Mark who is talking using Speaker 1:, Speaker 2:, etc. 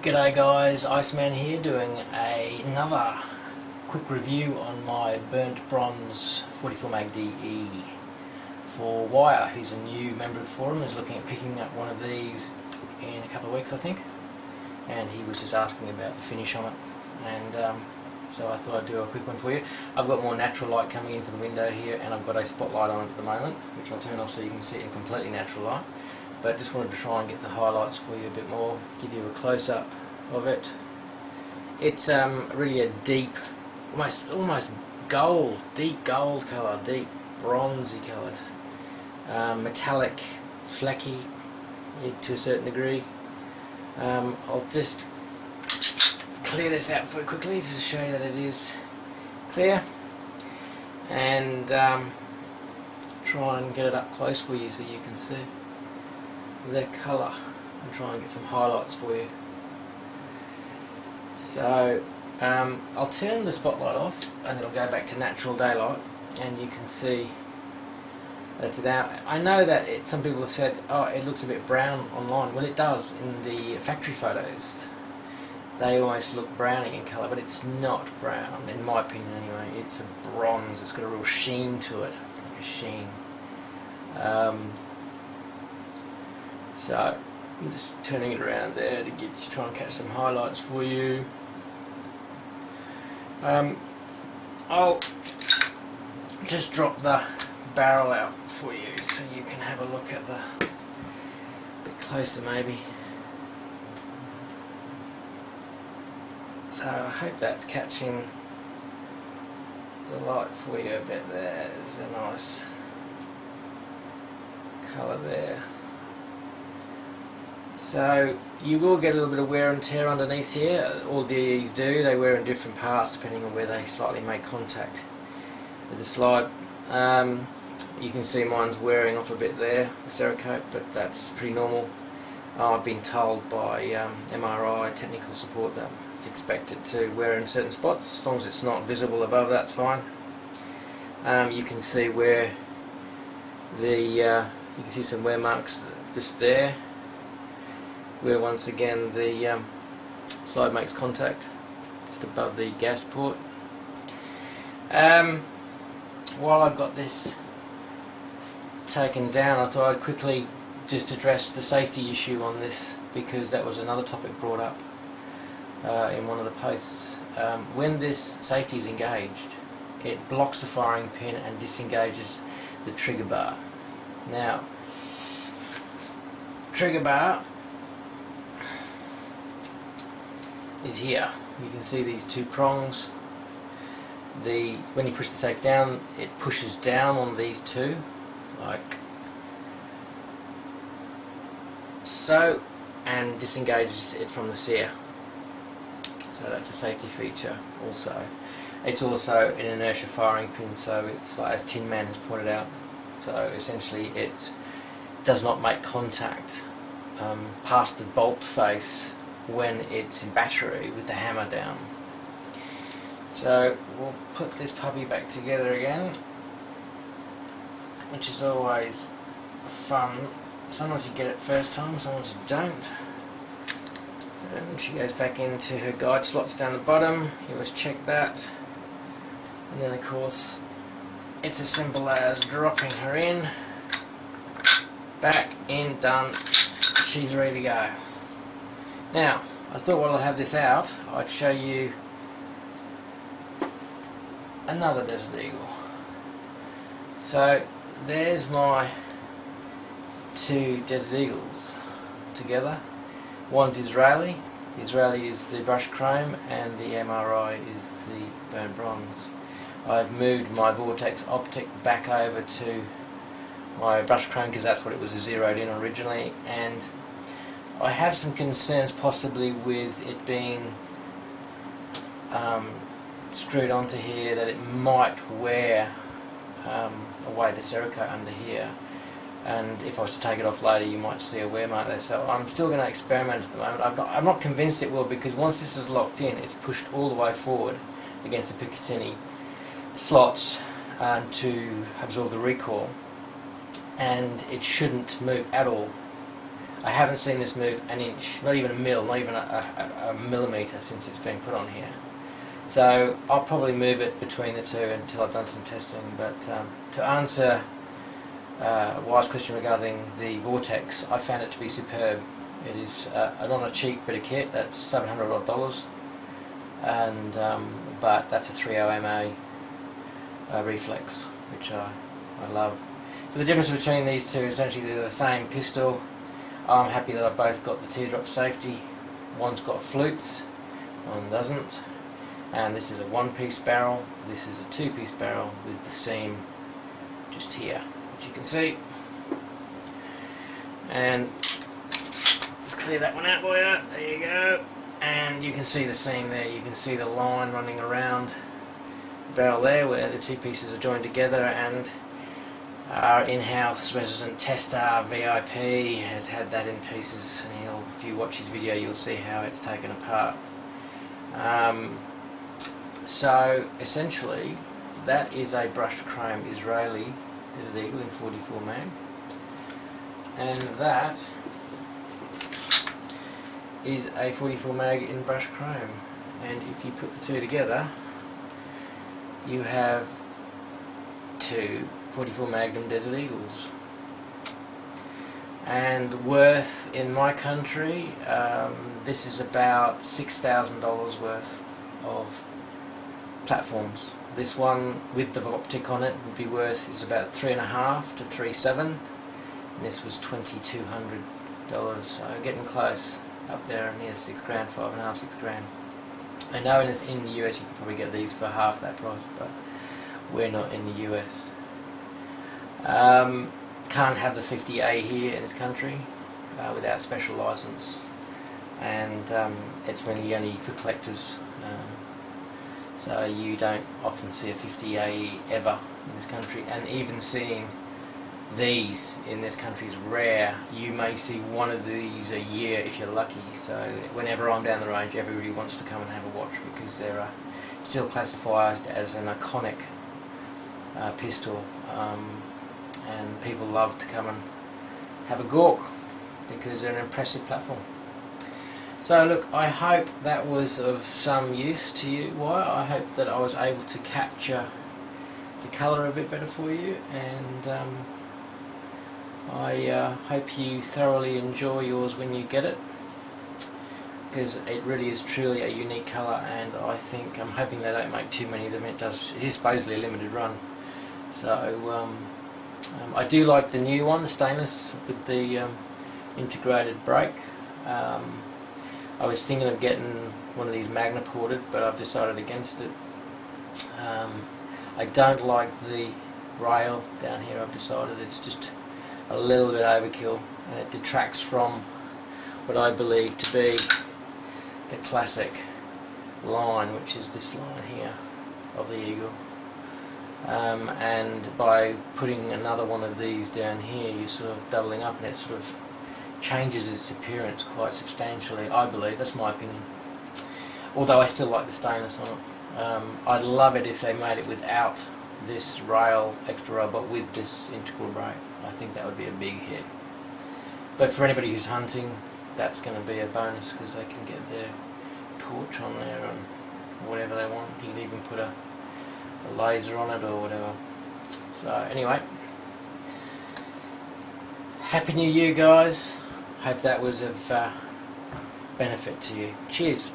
Speaker 1: G'day guys, Iceman here doing another quick review on my Burnt Bronze 44 Mag DE for Wire, who's a new member of the forum, is looking at picking up one of these in a couple of weeks I think, and he was just asking about the finish on it, and so I thought I'd do a quick one for you. I've got more natural light coming in from the window here, and I've got a spotlight on it at the moment, which I'll turn off so you can see it in completely natural light. But just wanted to try and get the highlights for you a bit more, give you a close-up of it. It's really a deep, almost gold, deep gold colour, deep bronzy coloured, metallic, flaky to a certain degree. I'll just clear this out for you quickly just to show you that it is clear, and try and get it up close for you so you can see the colour and try and get some highlights for you. So I'll turn the spotlight off and it'll go back to natural daylight, and you can see that's it out. I know that some people have said, oh, it looks a bit brown online. Well, it does in the factory photos. They almost look browny in colour, but it's not brown in my opinion anyway. It's a bronze. It's got a real sheen to it, like a sheen. So I'm just turning it around there to try and catch some highlights for you. I'll just drop the barrel out for you so you can have a look at a bit closer maybe. So I hope that's catching the light for you a bit there. There's a nice colour there. So you will get a little bit of wear and tear underneath here. All these do, they wear in different parts depending on where they slightly make contact with the slide. You can see mine's wearing off a bit there, the Cerakote, but that's pretty normal. I've been told by MRI technical support that it's expected to wear in certain spots. As long as it's not visible above, that's fine. You can see where you can see some wear marks just there, where once again the slide makes contact just above the gas port. While I've got this taken down, I thought I'd quickly just address the safety issue on this, because that was another topic brought up in one of the posts. When this safety is engaged, it blocks the firing pin and disengages the trigger bar. Now, trigger bar is here. You can see these two prongs. When you push the safe down, it pushes down on these two, like so, and disengages it from the sear. So that's a safety feature also. It's also an inertia firing pin, so it's like, as Tin Man has pointed out, so essentially it does not make contact past the bolt face when it's in battery with the hammer down. So we'll put this puppy back together again, which is always fun. Sometimes you get it first time, sometimes you don't. And she goes back into her guide slots down the bottom. You always check that. And then of course it's as simple as dropping her in, back in, done. She's ready to go. Now, I thought while I have this out, I'd show you another Desert Eagle. So there's my two Desert Eagles together. One's Israeli. The Israeli is the brushed chrome, and the MRI is the burnt bronze. I've moved my Vortex optic back over to my brushed chrome because that's what it was zeroed in originally, and I have some concerns possibly with it being screwed onto here, that it might wear away the Cerakote under here, and if I was to take it off later you might see a wear mark there. So I'm still going to experiment at the moment. I'm not convinced it will, because once this is locked in, it's pushed all the way forward against the Picatinny slots to absorb the recoil, and it shouldn't move at all I haven't seen this move an inch, not even a mil, not even a millimetre since it's been put on here. So I'll probably move it between the two until I've done some testing. But to answer Wyatt's question regarding the Vortex, I found it to be superb. It is not a cheap bit of kit. That's $700 odd, and but that's a 3.0 MA reflex, which I love. So the difference between these two is essentially they're the same pistol. I'm happy that I've both got the teardrop safety. One's got flutes, one doesn't. And this is a one-piece barrel, this is a two-piece barrel with the seam just here, which you can see. And let's clear that one out for you. There you go. And you can see the seam there, you can see the line running around the barrel there where the two pieces are joined together, and our in-house resident tester, VIP, has had that in pieces, and if you watch his video you'll see how it's taken apart. So essentially that is a brushed chrome Israeli Desert Eagle in 44 mag, and that is a 44 mag in brushed chrome, and if you put the two together you have two 44 Magnum Desert Eagles. And worth in my country, this is about $6,000 worth of platforms. This one with the optic on it would be worth is about $3.5 to $3.7, and this was $2,200, so getting close up there near $6 grand, $5.5, $6 grand. I know in the US you can probably get these for half that price, but we're not in the US. Can't have the 50A here in this country without special license, and it's really only for collectors. So you don't often see a 50A ever in this country, and even seeing these in this country is rare. You may see one of these a year if you're lucky. So whenever I'm down the range, everybody wants to come and have a watch because they're still classified as an iconic pistol, and people love to come and have a gawk because they're an impressive platform. So look, I hope that was of some use to you, Wyatt. I hope that I was able to capture the colour a bit better for you, and I hope you thoroughly enjoy yours when you get it, because it really is truly a unique colour, and I'm hoping they don't make too many of them. It is supposedly a limited run. So I do like the new one, the stainless with the integrated brake. I was thinking of getting one of these magna ported, but I've decided against it. I don't like the rail down here. I've decided it's just a little bit overkill, and it detracts from what I believe to be the classic line, which is this line here of the Eagle. And by putting another one of these down here, you're sort of doubling up, and it sort of changes its appearance quite substantially, I believe. That's my opinion, although I still like the stainless on it. I'd love it if they made it without this rail extra rail, but with this integral brake. I think that would be a big hit. But for anybody who's hunting, that's going to be a bonus, because they can get their torch on there and whatever they want. You can even put a laser on it or whatever. So anyway, Happy New Year, guys. Hope that was of benefit to you. Cheers.